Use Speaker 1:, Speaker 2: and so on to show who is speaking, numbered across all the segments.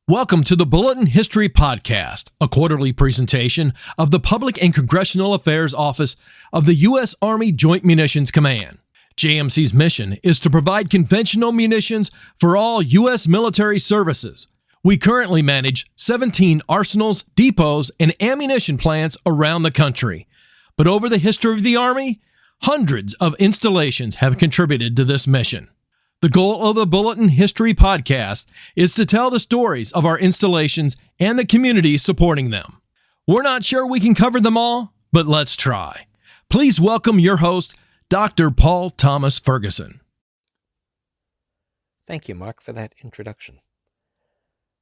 Speaker 1: Welcome to the Bulletin History Podcast, a quarterly presentation of the Public and Congressional Affairs Office of the U.S. Army Joint Munitions Command. JMC's mission is to provide conventional munitions for all U.S. military services. We currently manage 17 arsenals, depots, and ammunition plants around the country. But over the history of the Army, hundreds of installations have contributed to this mission. The goal of the Bulletin History Podcast is to tell the stories of our installations and the communities supporting them. We're not sure we can cover them all, but let's try. Please welcome your host, Dr. Paul Thomas Ferguson.
Speaker 2: Thank you, Mark, for that introduction.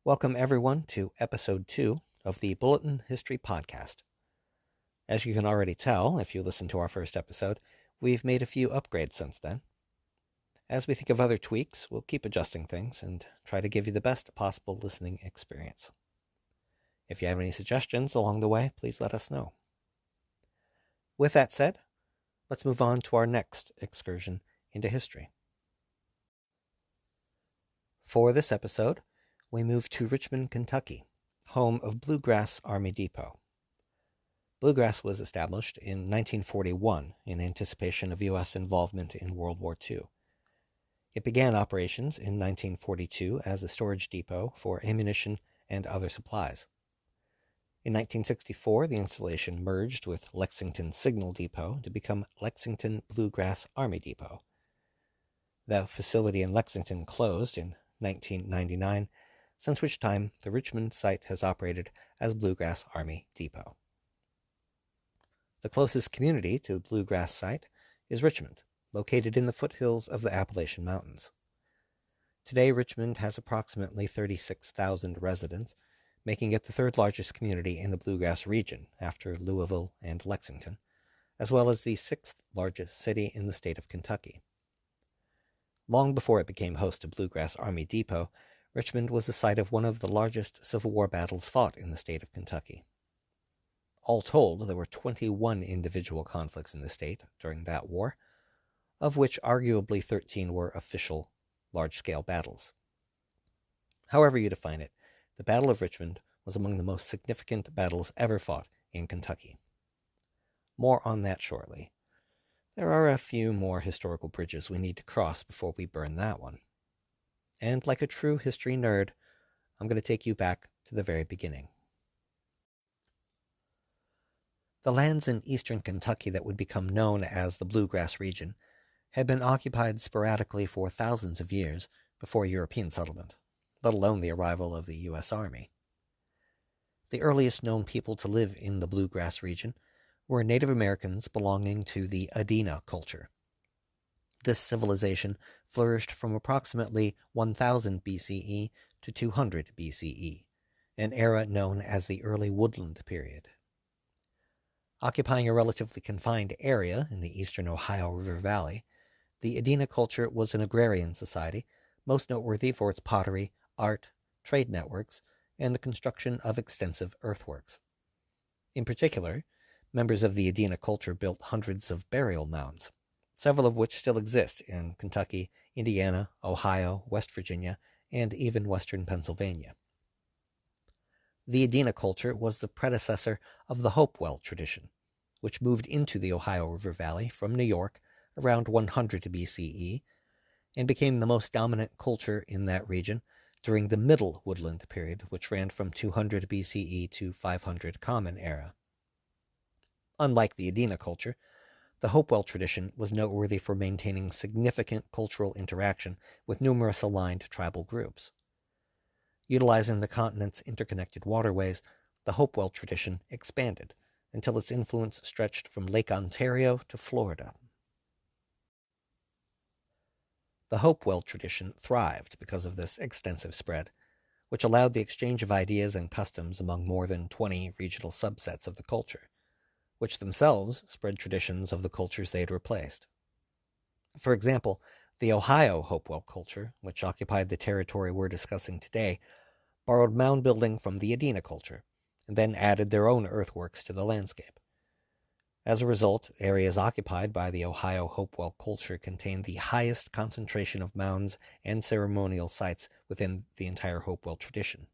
Speaker 2: Welcome, everyone, to Episode 2 of the Bulletin History Podcast. As you can already tell, if you listened to our first episode, we've made a few upgrades since then. As we think of other tweaks, we'll keep adjusting things and try to give you the best possible listening experience. If you have any suggestions along the way, please let us know. With that said, let's move on to our next excursion into history. For this episode, we move to Richmond, Kentucky, home of Bluegrass Army Depot. Bluegrass was established in 1941 in anticipation of U.S. involvement in World War II. It began operations in 1942 as a storage depot for ammunition and other supplies. In 1964, the installation merged with Lexington Signal Depot to become Lexington Bluegrass Army Depot. The facility in Lexington closed in 1999, since which time the Richmond site has operated as Bluegrass Army Depot. The closest community to the Bluegrass site is Richmond, located in the foothills of the Appalachian Mountains. Today, Richmond has approximately 36,000 residents, making it the third largest community in the Bluegrass region after Louisville and Lexington, as well as the sixth largest city in the state of Kentucky. Long before it became host to Bluegrass Army Depot, Richmond was the site of one of the largest Civil War battles fought in the state of Kentucky. All told, there were 21 individual conflicts in the state during that war, of which arguably 13 were official, large-scale battles. However you define it, the Battle of Richmond was among the most significant battles ever fought in Kentucky. More on that shortly. There are a few more historical bridges we need to cross before we burn that one. And like a true history nerd, I'm going to take you back to the very beginning. The lands in eastern Kentucky that would become known as the Bluegrass region had been occupied sporadically for thousands of years before European settlement, let alone the arrival of the U.S. Army. The earliest known people to live in the Bluegrass region were Native Americans belonging to the Adena culture. This civilization flourished from approximately 1000 BCE to 200 BCE, an era known as the Early Woodland period. Occupying a relatively confined area in the eastern Ohio River Valley, the Adena culture was an agrarian society, most noteworthy for its pottery, art, trade networks, and the construction of extensive earthworks. In particular, members of the Adena culture built hundreds of burial mounds, several of which still exist in Kentucky, Indiana, Ohio, West Virginia, and even western Pennsylvania. The Adena culture was the predecessor of the Hopewell tradition, which moved into the Ohio River Valley from New York around 100 BCE, and became the most dominant culture in that region during the Middle Woodland period, which ran from 200 BCE to 500 Common Era. Unlike the Adena culture, the Hopewell tradition was noteworthy for maintaining significant cultural interaction with numerous aligned tribal groups. Utilizing the continent's interconnected waterways, the Hopewell tradition expanded until its influence stretched from Lake Ontario to Florida. The Hopewell tradition thrived because of this extensive spread, which allowed the exchange of ideas and customs among more than 20 regional subsets of the culture, which themselves spread traditions of the cultures they had replaced. For example, the Ohio Hopewell culture, which occupied the territory we're discussing today, borrowed mound building from the Adena culture, and then added their own earthworks to the landscape. As a result, areas occupied by the Ohio Hopewell culture contained the highest concentration of mounds and ceremonial sites within the entire Hopewell tradition.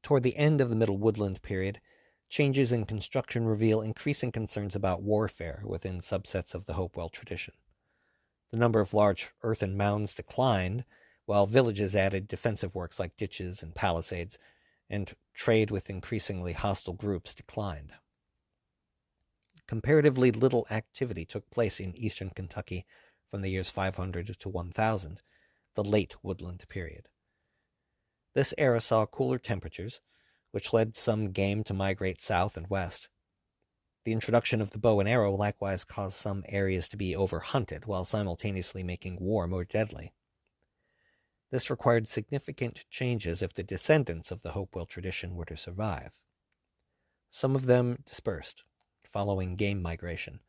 Speaker 2: Toward the end of the Middle Woodland period, changes in construction reveal increasing concerns about warfare within subsets of the Hopewell tradition. The number of large earthen mounds declined, while villages added defensive works like ditches and palisades, and trade with increasingly hostile groups declined. Comparatively little activity took place in eastern Kentucky from the years 500 to 1000, the late woodland period. This era saw cooler temperatures, which led some game to migrate south and west. The introduction of the bow and arrow likewise caused some areas to be overhunted, while simultaneously making war more deadly. This required significant changes if the descendants of the Hopewell tradition were to survive. Some of them dispersed, following game migration.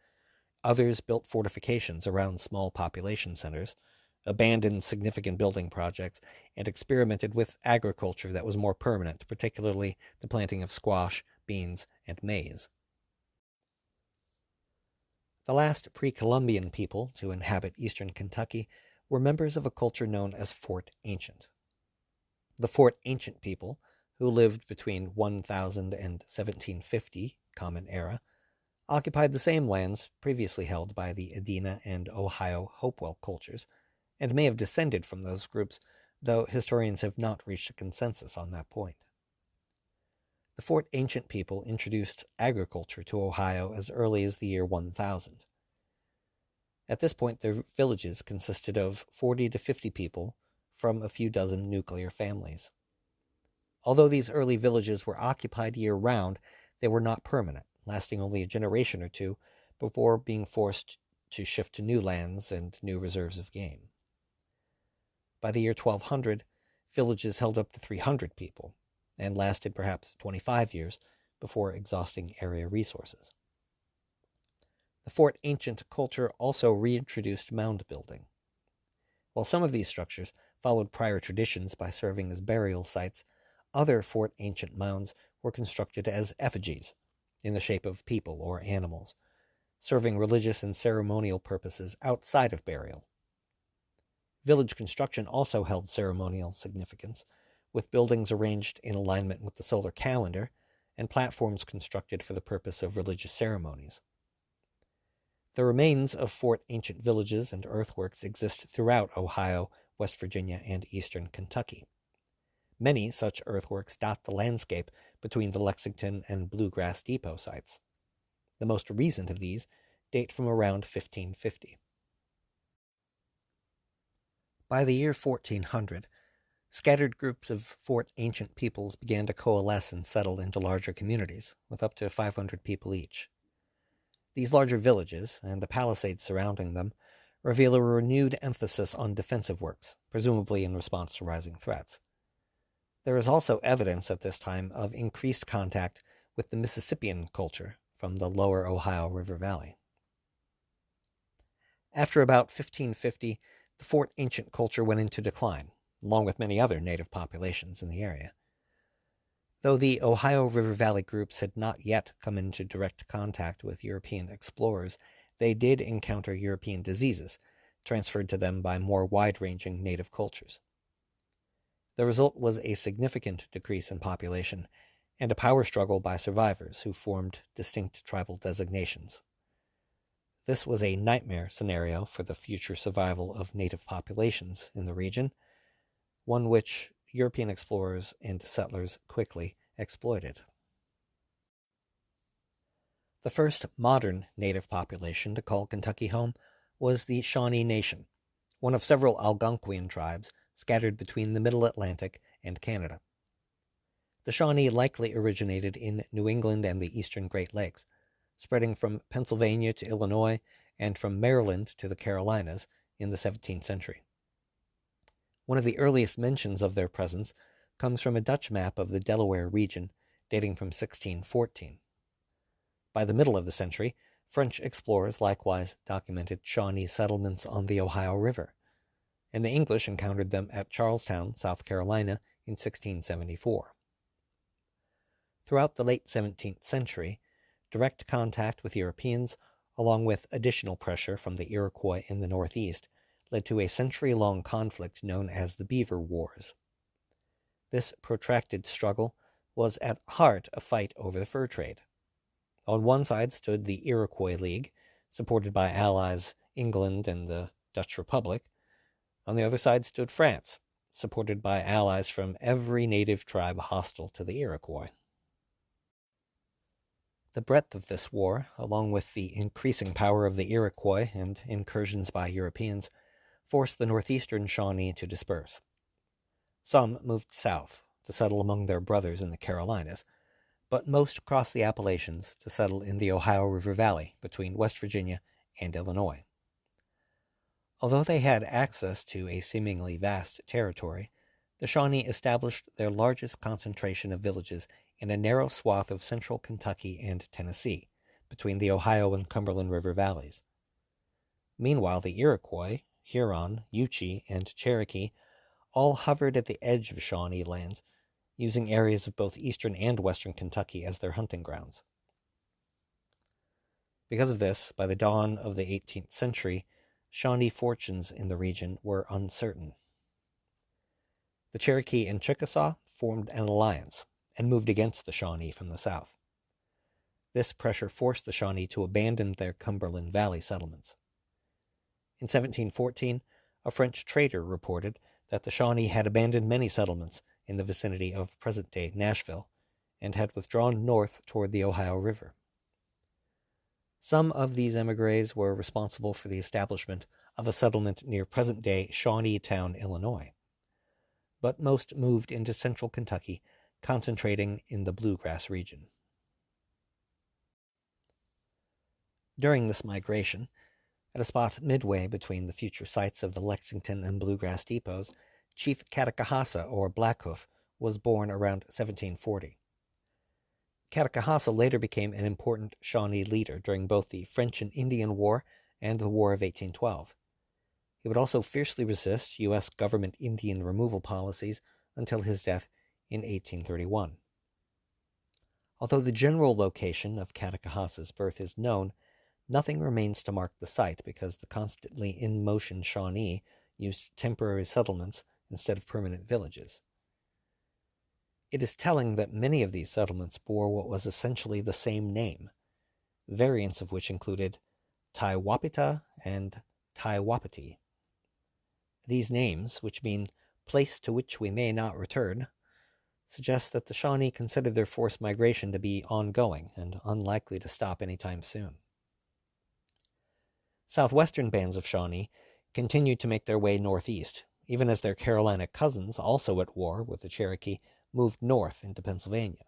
Speaker 2: Others built fortifications around small population centers, abandoned significant building projects, and experimented with agriculture that was more permanent, particularly the planting of squash, beans, and maize. The last pre-Columbian people to inhabit eastern Kentucky were members of a culture known as Fort Ancient. The Fort Ancient people, who lived between 1000 and 1750 Common Era, occupied the same lands previously held by the Adena and Ohio Hopewell cultures, and may have descended from those groups, though historians have not reached a consensus on that point. The Fort Ancient people introduced agriculture to Ohio as early as the year 1000. At this point, their villages consisted of 40 to 50 people from a few dozen nuclear families. Although these early villages were occupied year-round, they were not permanent, lasting only a generation or two before being forced to shift to new lands and new reserves of game. By the year 1200, villages held up to 300 people, and lasted perhaps 25 years before exhausting area resources. The Fort Ancient culture also reintroduced mound building. While some of these structures followed prior traditions by serving as burial sites, other Fort Ancient mounds were constructed as effigies, in the shape of people or animals, serving religious and ceremonial purposes outside of burial. Village construction also held ceremonial significance, with buildings arranged in alignment with the solar calendar and platforms constructed for the purpose of religious ceremonies. The remains of Fort Ancient villages and earthworks exist throughout Ohio, West Virginia, and eastern Kentucky. Many such earthworks dot the landscape between the Lexington and Bluegrass Depot sites. The most recent of these date from around 1550. By the year 1400, scattered groups of Fort Ancient peoples began to coalesce and settle into larger communities, with up to 500 people each. These larger villages, and the palisades surrounding them, reveal a renewed emphasis on defensive works, presumably in response to rising threats. There is also evidence at this time of increased contact with the Mississippian culture from the lower Ohio River Valley. After about 1550, the Fort Ancient culture went into decline, along with many other native populations in the area. Though the Ohio River Valley groups had not yet come into direct contact with European explorers, they did encounter European diseases, transferred to them by more wide-ranging native cultures. The result was a significant decrease in population and a power struggle by survivors who formed distinct tribal designations. This was a nightmare scenario for the future survival of native populations in the region, one which European explorers and settlers quickly exploited. The first modern native population to call Kentucky home was the Shawnee Nation, one of several Algonquian tribes scattered between the Middle Atlantic and Canada. The Shawnee likely originated in New England and the eastern Great Lakes, spreading from Pennsylvania to Illinois and from Maryland to the Carolinas in the 17th century. One of the earliest mentions of their presence comes from a Dutch map of the Delaware region dating from 1614. By the middle of the century, French explorers likewise documented Shawnee settlements on the Ohio River, and the English encountered them at Charlestown, South Carolina, in 1674. Throughout the late 17th century, direct contact with Europeans, along with additional pressure from the Iroquois in the northeast, led to a century-long conflict known as the Beaver Wars. This protracted struggle was at heart a fight over the fur trade. On one side stood the Iroquois League, supported by allies England and the Dutch Republic. On the other side stood France, supported by allies from every native tribe hostile to the Iroquois. The breadth of this war, along with the increasing power of the Iroquois and incursions by Europeans, forced the northeastern Shawnee to disperse. Some moved south to settle among their brothers in the Carolinas, but most crossed the Appalachians to settle in the Ohio River Valley between West Virginia and Illinois. Although they had access to a seemingly vast territory, the Shawnee established their largest concentration of villages in a narrow swath of central Kentucky and Tennessee, between the Ohio and Cumberland River valleys. Meanwhile, the Iroquois, Huron, Yuchi, and Cherokee all hovered at the edge of Shawnee lands, using areas of both eastern and western Kentucky as their hunting grounds. Because of this, by the dawn of the 18th century, Shawnee fortunes in the region were uncertain. The Cherokee and Chickasaw formed an alliance and moved against the Shawnee from the south. This pressure forced the Shawnee to abandon their Cumberland Valley settlements. In 1714, a French trader reported that the Shawnee had abandoned many settlements in the vicinity of present-day Nashville and had withdrawn north toward the Ohio River. Some of these émigrés were responsible for the establishment of a settlement near present-day Shawneetown, Illinois, but most moved into central Kentucky, concentrating in the Bluegrass region. During this migration, at a spot midway between the future sites of the Lexington and Bluegrass depots, Chief Catacahassa, or Blackhoof, was born around 1740. Catacahassa later became an important Shawnee leader during both the French and Indian War and the War of 1812. He would also fiercely resist U.S. government Indian removal policies until his death in 1831. Although the general location of Catacahassa's birth is known, nothing remains to mark the site because the constantly in-motion Shawnee used temporary settlements instead of permanent villages. It is telling that many of these settlements bore what was essentially the same name, variants of which included Taiwapita and Taiwapiti. These names, which mean place to which we may not return, suggest that the Shawnee considered their forced migration to be ongoing and unlikely to stop anytime soon. Southwestern bands of Shawnee continued to make their way northeast, even as their Carolina cousins, also at war with the Cherokee, moved north into Pennsylvania.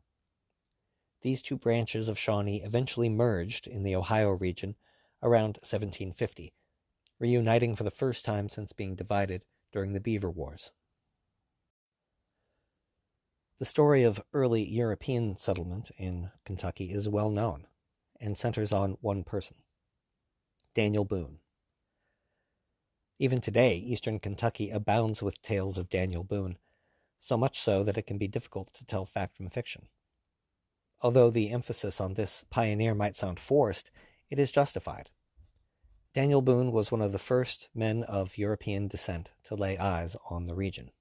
Speaker 2: These two branches of Shawnee eventually merged in the Ohio region around 1750, reuniting for the first time since being divided during the Beaver Wars. The story of early European settlement in Kentucky is well known and centers on one person, Daniel Boone. Even today, eastern Kentucky abounds with tales of Daniel Boone, so much so that it can be difficult to tell fact from fiction. Although the emphasis on this pioneer might sound forced, it is justified. Daniel Boone was one of the first men of European descent to lay eyes on the region.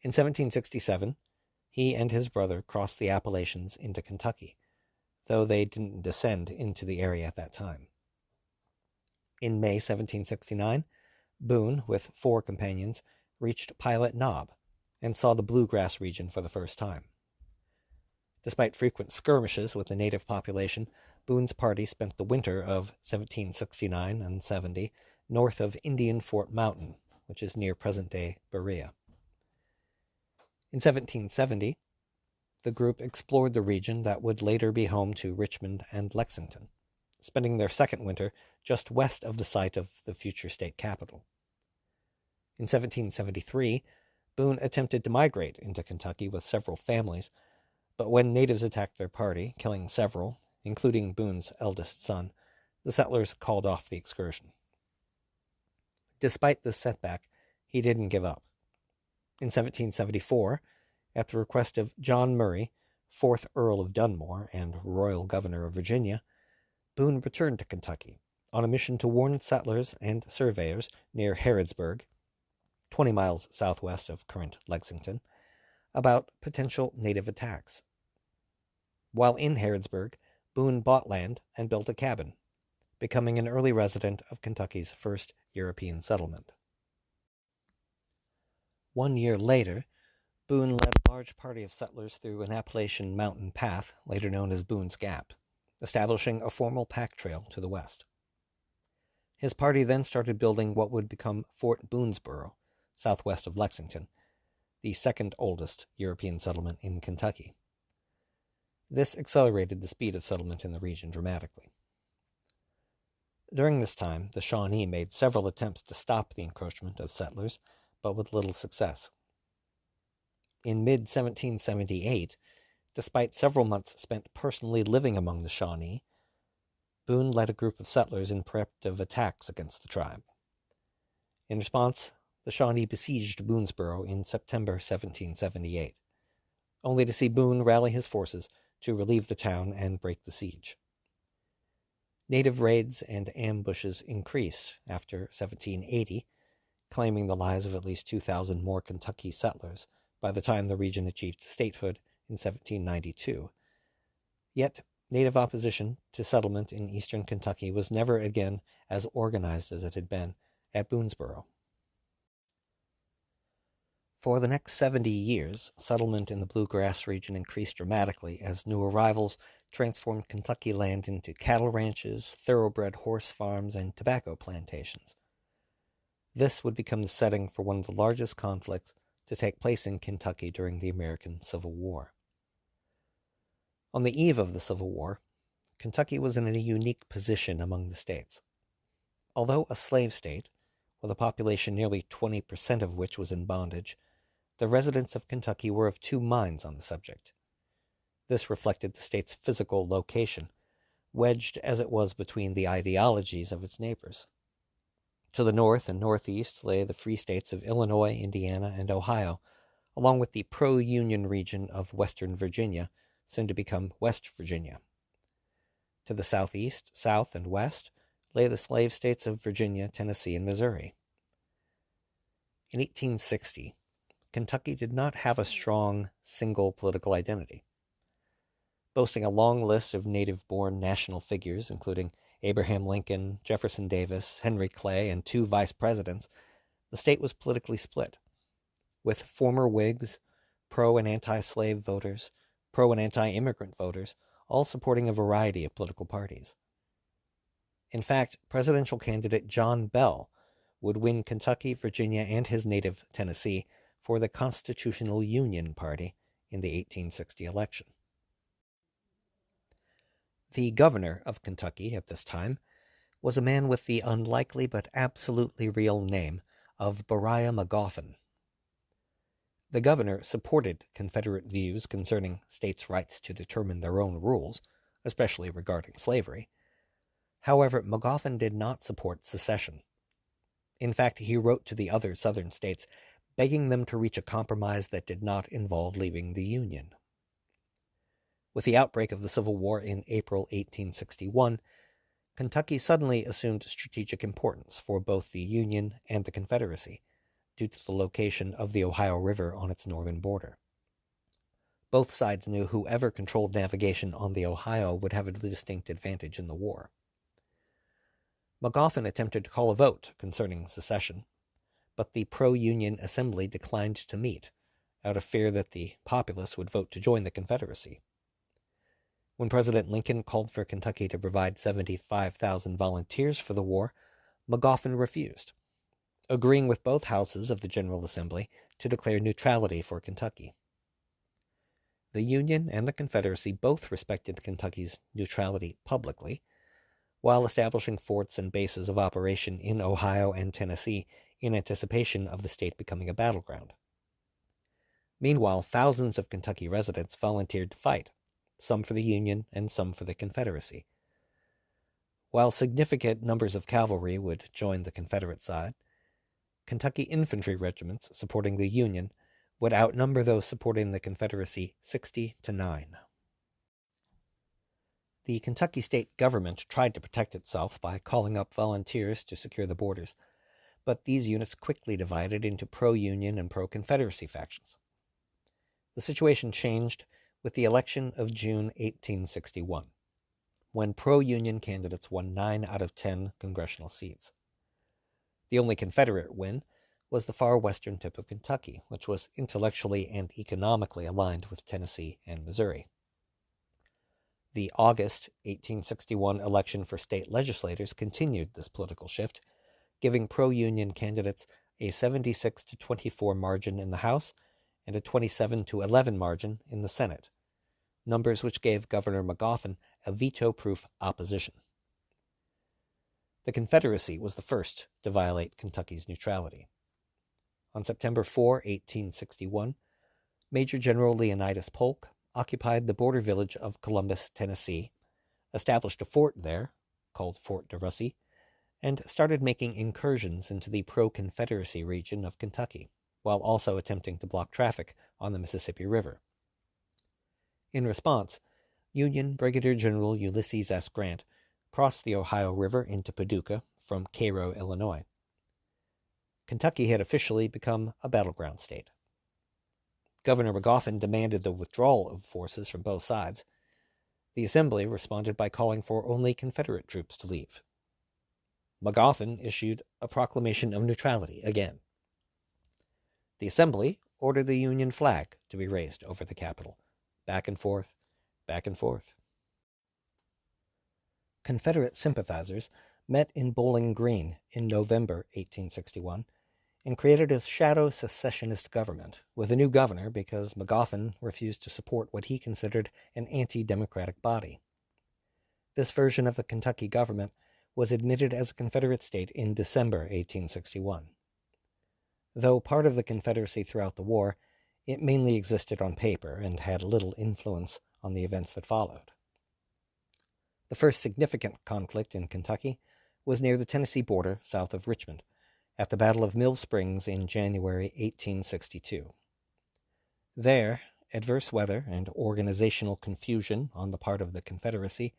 Speaker 2: In 1767, he and his brother crossed the Appalachians into Kentucky, though they didn't descend into the area at that time. In May 1769, Boone, with 4 companions, reached Pilot Knob and saw the Bluegrass region for the first time. Despite frequent skirmishes with the native population, Boone's party spent the winter of 1769 and 70 north of Indian Fort Mountain, which is near present-day Berea. In 1770, the group explored the region that would later be home to Richmond and Lexington, spending their second winter just west of the site of the future state capital. In 1773, Boone attempted to migrate into Kentucky with several families, but when natives attacked their party, killing several, including Boone's eldest son, the settlers called off the excursion. Despite this setback, he didn't give up. In 1774, at the request of John Murray, 4th Earl of Dunmore and Royal Governor of Virginia, Boone returned to Kentucky on a mission to warn settlers and surveyors near Harrodsburg, 20 miles southwest of current Lexington, about potential native attacks. While in Harrodsburg, Boone bought land and built a cabin, becoming an early resident of Kentucky's first European settlement. 1 year later, Boone led a large party of settlers through an Appalachian mountain path, later known as Boone's Gap, establishing a formal pack trail to the west. His party then started building what would become Fort Boonesboro, southwest of Lexington, the second oldest European settlement in Kentucky. This accelerated the speed of settlement in the region dramatically. During this time, the Shawnee made several attempts to stop the encroachment of settlers, but with little success. In mid-1778, despite several months spent personally living among the Shawnee, Boone led a group of settlers in preemptive attacks against the tribe. In response, the Shawnee besieged Boonesboro in September 1778, only to see Boone rally his forces to relieve the town and break the siege. Native raids and ambushes increased after 1780, claiming the lives of at least 2,000 more Kentucky settlers by the time the region achieved statehood in 1792. Yet, Native opposition to settlement in eastern Kentucky was never again as organized as it had been at Boonesboro. For the next 70 years, settlement in the Bluegrass region increased dramatically as new arrivals transformed Kentucky land into cattle ranches, thoroughbred horse farms, and tobacco plantations. This would become the setting for one of the largest conflicts to take place in Kentucky during the American Civil War. On the eve of the Civil War, Kentucky was in a unique position among the states. Although a slave state, with a population nearly 20% of which was in bondage, the residents of Kentucky were of two minds on the subject. This reflected the state's physical location, wedged as it was between the ideologies of its neighbors. To the north and northeast lay the free states of Illinois, Indiana, and Ohio, along with the pro-Union region of Western Virginia, soon to become West Virginia. To the southeast, south, and west lay the slave states of Virginia, Tennessee, and Missouri. In 1860, Kentucky did not have a strong, single political identity. Boasting a long list of native-born national figures, including Abraham Lincoln, Jefferson Davis, Henry Clay, and 2 vice presidents, the state was politically split, with former Whigs, pro- and anti-slave voters, pro- and anti-immigrant voters, all supporting a variety of political parties. In fact, presidential candidate John Bell would win Kentucky, Virginia, and his native Tennessee for the Constitutional Union Party in the 1860 election. The governor of Kentucky at this time was a man with the unlikely but absolutely real name of Beriah Magoffin. The governor supported Confederate views concerning states' rights to determine their own rules, especially regarding slavery. However, Magoffin did not support secession. In fact, he wrote to the other southern states, begging them to reach a compromise that did not involve leaving the Union. With the outbreak of the Civil War in April 1861, Kentucky suddenly assumed strategic importance for both the Union and the Confederacy, due to the location of the Ohio River on its northern border. Both sides knew whoever controlled navigation on the Ohio would have a distinct advantage in the war. Magoffin attempted to call a vote concerning secession, but the pro-Union Assembly declined to meet, out of fear that the populace would vote to join the Confederacy. When President Lincoln called for Kentucky to provide 75,000 volunteers for the war, Magoffin refused, agreeing with both houses of the General Assembly to declare neutrality for Kentucky. The Union and the Confederacy both respected Kentucky's neutrality publicly, while establishing forts and bases of operation in Ohio and Tennessee in anticipation of the state becoming a battleground. Meanwhile, thousands of Kentucky residents volunteered to fight, some for the Union and some for the Confederacy. While significant numbers of cavalry would join the Confederate side, Kentucky infantry regiments supporting the Union would outnumber those supporting the Confederacy 60-9. The Kentucky state government tried to protect itself by calling up volunteers to secure the borders, but these units quickly divided into pro-Union and pro-Confederacy factions. The situation changed with the election of June 1861, when pro-Union candidates won 9 out of 10 congressional seats. The only Confederate win was the far western tip of Kentucky, which was intellectually and economically aligned with Tennessee and Missouri. The August 1861 election for state legislators continued this political shift, giving pro-Union candidates a 76-24 margin in the House and a 27-11 margin in the Senate, numbers which gave Governor Magoffin a veto-proof opposition. The Confederacy was the first to violate Kentucky's neutrality. On September 4, 1861, Major General Leonidas Polk occupied the border village of Columbus, Tennessee, established a fort there, called Fort de Russy, and started making incursions into the pro-Confederacy region of Kentucky, while also attempting to block traffic on the Mississippi River. In response, Union Brigadier General Ulysses S. Grant crossed the Ohio River into Paducah from Cairo, Illinois. Kentucky had officially become a battleground state. Governor Magoffin demanded the withdrawal of forces from both sides. The Assembly responded by calling for only Confederate troops to leave. Magoffin issued a proclamation of neutrality again. The Assembly ordered the Union flag to be raised over the Capitol. Back and forth, back and forth. Confederate sympathizers met in Bowling Green in November 1861 and created a shadow secessionist government with a new governor because Magoffin refused to support what he considered an anti-democratic body. This version of the Kentucky government was admitted as a Confederate state in December 1861. Though part of the Confederacy throughout the war, it mainly existed on paper and had little influence on the events that followed. The first significant conflict in Kentucky was near the Tennessee border south of Richmond, at the Battle of Mill Springs in January 1862. There, adverse weather and organizational confusion on the part of the Confederacy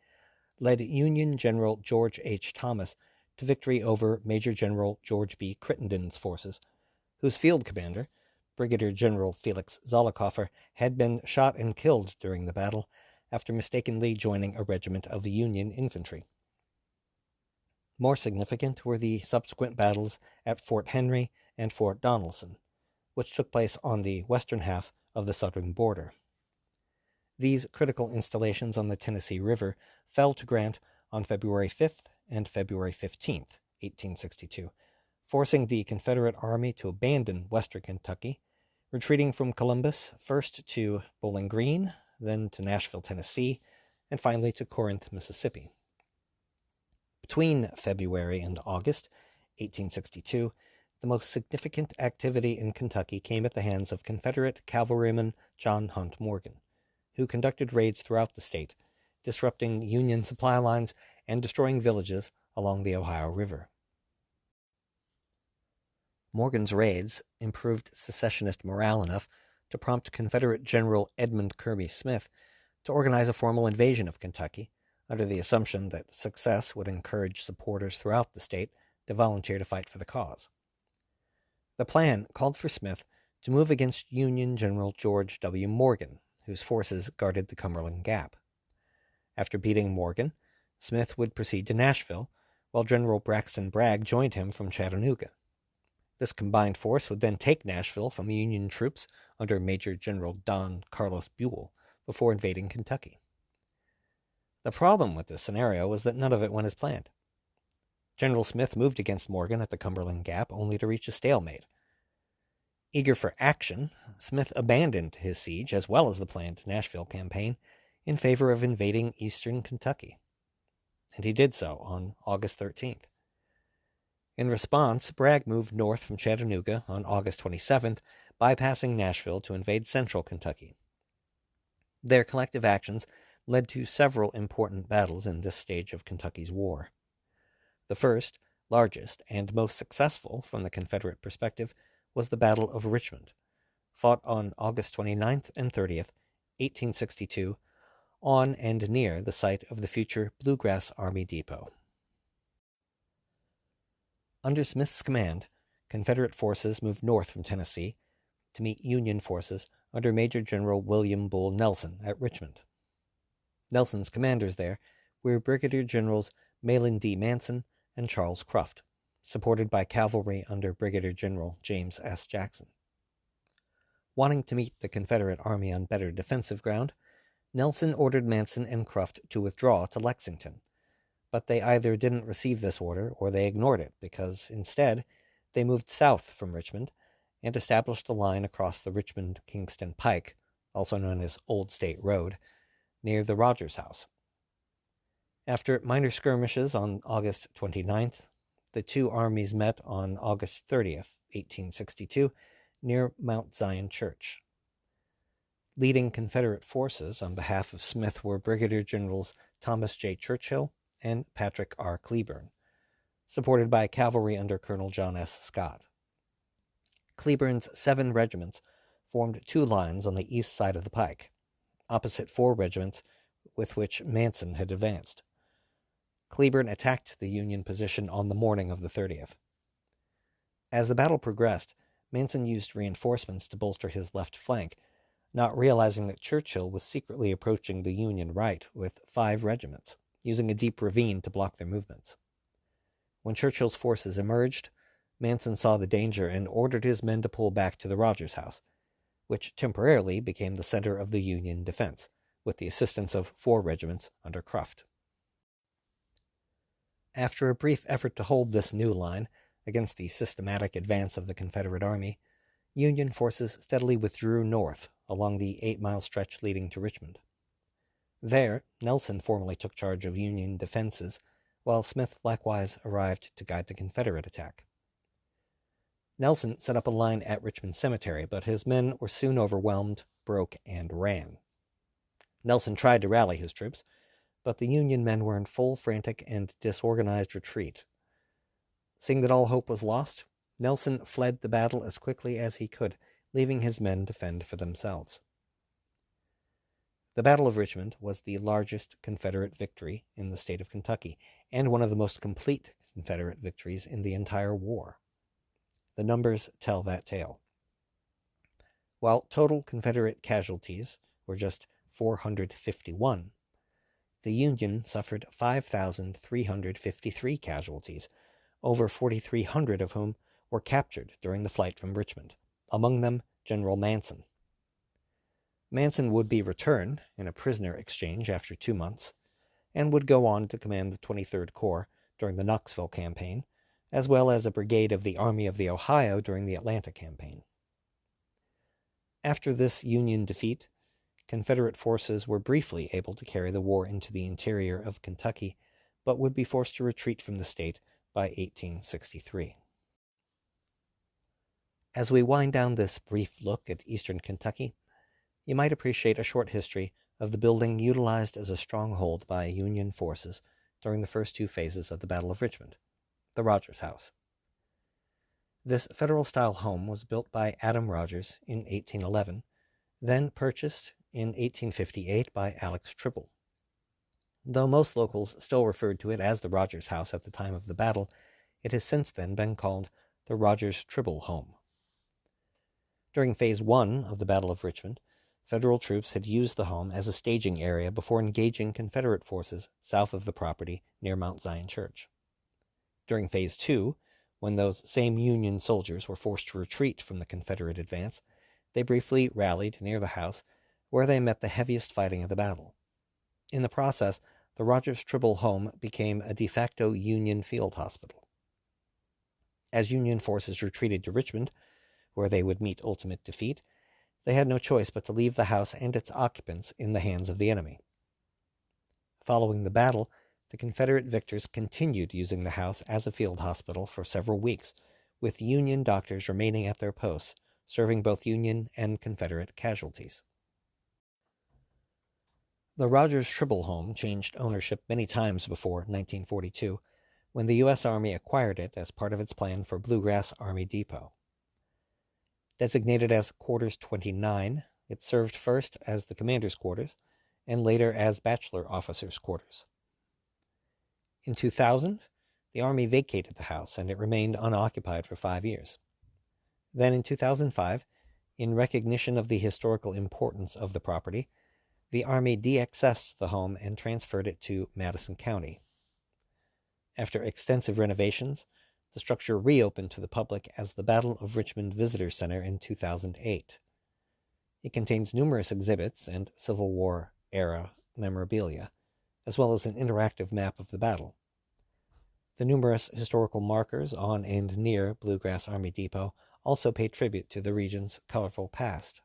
Speaker 2: led Union General George H. Thomas to victory over Major General George B. Crittenden's forces, whose field commander, Brigadier General Felix Zollicoffer, had been shot and killed during the battle after mistakenly joining a regiment of the Union infantry. More significant were the subsequent battles at Fort Henry and Fort Donelson, which took place on the western half of the southern border. These critical installations on the Tennessee River fell to Grant on February 5th and February 15th, 1862, forcing the Confederate Army to abandon western Kentucky, retreating from Columbus first to Bowling Green, then to Nashville, Tennessee, and finally to Corinth, Mississippi. Between February and August 1862, the most significant activity in Kentucky came at the hands of Confederate cavalryman John Hunt Morgan, who conducted raids throughout the state, disrupting Union supply lines and destroying villages along the Ohio River. Morgan's raids improved secessionist morale enough to prompt Confederate General Edmund Kirby Smith to organize a formal invasion of Kentucky, under the assumption that success would encourage supporters throughout the state to volunteer to fight for the cause. The plan called for Smith to move against Union General George W. Morgan, whose forces guarded the Cumberland Gap. After beating Morgan, Smith would proceed to Nashville, while General Braxton Bragg joined him from Chattanooga. This combined force would then take Nashville from Union troops under Major General Don Carlos Buell before invading Kentucky. The problem with this scenario was that none of it went as planned. General Smith moved against Morgan at the Cumberland Gap only to reach a stalemate. Eager for action, Smith abandoned his siege as well as the planned Nashville campaign in favor of invading eastern Kentucky, and he did so on August 13th. In response, Bragg moved north from Chattanooga on August 27th, bypassing Nashville to invade central Kentucky. Their collective actions led to several important battles in this stage of Kentucky's war. The first, largest, and most successful from the Confederate perspective was the Battle of Richmond, fought on August 29th and 30th, 1862, on and near the site of the future Bluegrass Army Depot. Under Smith's command, Confederate forces moved north from Tennessee to meet Union forces under Major General William Bull Nelson at Richmond. Nelson's commanders there were Brigadier Generals Mahlon D. Manson and Charles Cruft, supported by cavalry under Brigadier General James S. Jackson. Wanting to meet the Confederate Army on better defensive ground, Nelson ordered Manson and Cruft to withdraw to Lexington, but they either didn't receive this order or they ignored it because, instead, they moved south from Richmond and established a line across the Richmond-Kingston Pike, also known as Old State Road, near the Rogers House. After minor skirmishes on August 29th, the two armies met on August 30th, 1862, near Mount Zion Church. Leading Confederate forces on behalf of Smith were Brigadier Generals Thomas J. Churchill and Patrick R. Cleburne, supported by cavalry under Colonel John S. Scott. Cleburne's 7 regiments formed 2 lines on the east side of the pike, opposite 4 regiments with which Manson had advanced. Cleburne attacked the Union position on the morning of the 30th. As the battle progressed, Manson used reinforcements to bolster his left flank, not realizing that Churchill was secretly approaching the Union right with 5 regiments, using a deep ravine to block their movements. When Churchill's forces emerged, Manson saw the danger and ordered his men to pull back to the Rogers House, which temporarily became the center of the Union defense, with the assistance of 4 regiments under Cruft. After a brief effort to hold this new line against the systematic advance of the Confederate Army, Union forces steadily withdrew north along the 8-mile stretch leading to Richmond. There, Nelson formally took charge of Union defenses, while Smith likewise arrived to guide the Confederate attack. Nelson set up a line at Richmond Cemetery, but his men were soon overwhelmed, broke, and ran. Nelson tried to rally his troops, but the Union men were in full frantic and disorganized retreat. Seeing that all hope was lost, Nelson fled the battle as quickly as he could, leaving his men to fend for themselves. The Battle of Richmond was the largest Confederate victory in the state of Kentucky, and one of the most complete Confederate victories in the entire war. The numbers tell that tale. While total Confederate casualties were just 451, the Union suffered 5,353 casualties, over 4,300 of whom were captured during the flight from Richmond, among them General Manson. Manson would be returned in a prisoner exchange after 2 months, and would go on to command the 23rd Corps during the Knoxville campaign, as well as a brigade of the Army of the Ohio during the Atlanta campaign. After this Union defeat, Confederate forces were briefly able to carry the war into the interior of Kentucky, but would be forced to retreat from the state by 1863. As we wind down this brief look at eastern Kentucky, you might appreciate a short history of the building utilized as a stronghold by Union forces during the first 2 phases of the Battle of Richmond, the Rogers House. This Federal-style home was built by Adam Rogers in 1811, then purchased in 1858 by Alex Tribble. Though most locals still referred to it as the Rogers House at the time of the battle, it has since then been called the Rogers-Tribble Home. During Phase 1 of the Battle of Richmond, Federal troops had used the home as a staging area before engaging Confederate forces south of the property near Mount Zion Church. During Phase 2, when those same Union soldiers were forced to retreat from the Confederate advance, they briefly rallied near the house, where they met the heaviest fighting of the battle. In the process, the Rogers-Tribble home became a de facto Union field hospital. As Union forces retreated to Richmond, where they would meet ultimate defeat, they had no choice but to leave the house and its occupants in the hands of the enemy. Following the battle, the Confederate victors continued using the house as a field hospital for several weeks, with Union doctors remaining at their posts, serving both Union and Confederate casualties. The Rogers-Tribble home changed ownership many times before 1942, when the U.S. Army acquired it as part of its plan for Bluegrass Army Depot. Designated as Quarters 29, it served first as the commander's quarters, and later as bachelor officers' quarters. In 2000, the Army vacated the house, and it remained unoccupied for 5 years. Then in 2005, In recognition of the historical importance of the property, the Army de-accessed the home and transferred it to Madison County. After extensive renovations, the structure reopened to the public as the Battle of Richmond Visitor Center in 2008. It contains numerous exhibits and Civil War-era memorabilia, as well as an interactive map of the battle. The numerous historical markers on and near Bluegrass Army Depot also pay tribute to the region's colorful past.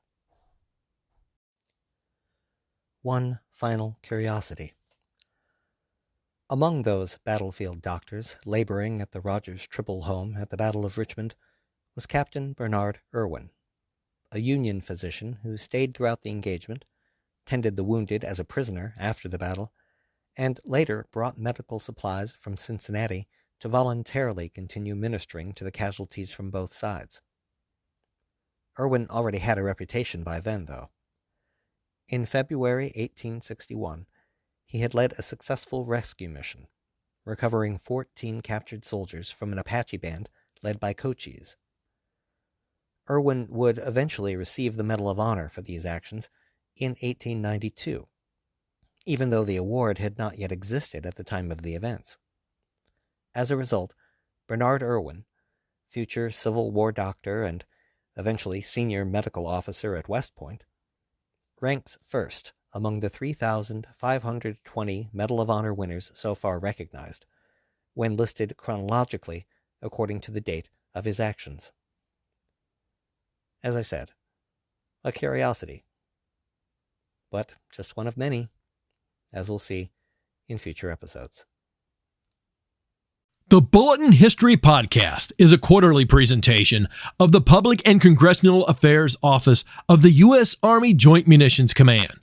Speaker 2: One final curiosity. Among those battlefield doctors laboring at the Rogers Triple Home at the Battle of Richmond was Captain Bernard Irwin, a Union physician who stayed throughout the engagement, tended the wounded as a prisoner after the battle, and later brought medical supplies from Cincinnati to voluntarily continue ministering to the casualties from both sides. Irwin already had a reputation by then, though. In February 1861, he had led a successful rescue mission, recovering 14 captured soldiers from an Apache band led by Cochise. Irwin would eventually receive the Medal of Honor for these actions in 1892, even though the award had not yet existed at the time of the events. As a result, Bernard Irwin, future Civil War doctor and eventually senior medical officer at West Point, ranks first among the 3,520 Medal of Honor winners so far recognized, when listed chronologically according to the date of his actions. As I said, a curiosity, but just one of many, as we'll see in future episodes.
Speaker 1: The Bulletin History Podcast is a quarterly presentation of the Public and Congressional Affairs Office of the U.S. Army Joint Munitions Command.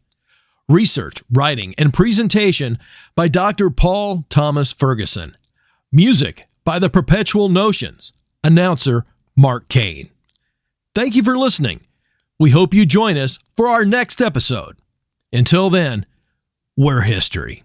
Speaker 1: Research, writing, and presentation by Dr. Paul Thomas Ferguson. Music by the Perpetual Notions. Announcer Mark Kane. Thank you for listening. We hope you join us for our next episode. Until then, we're history.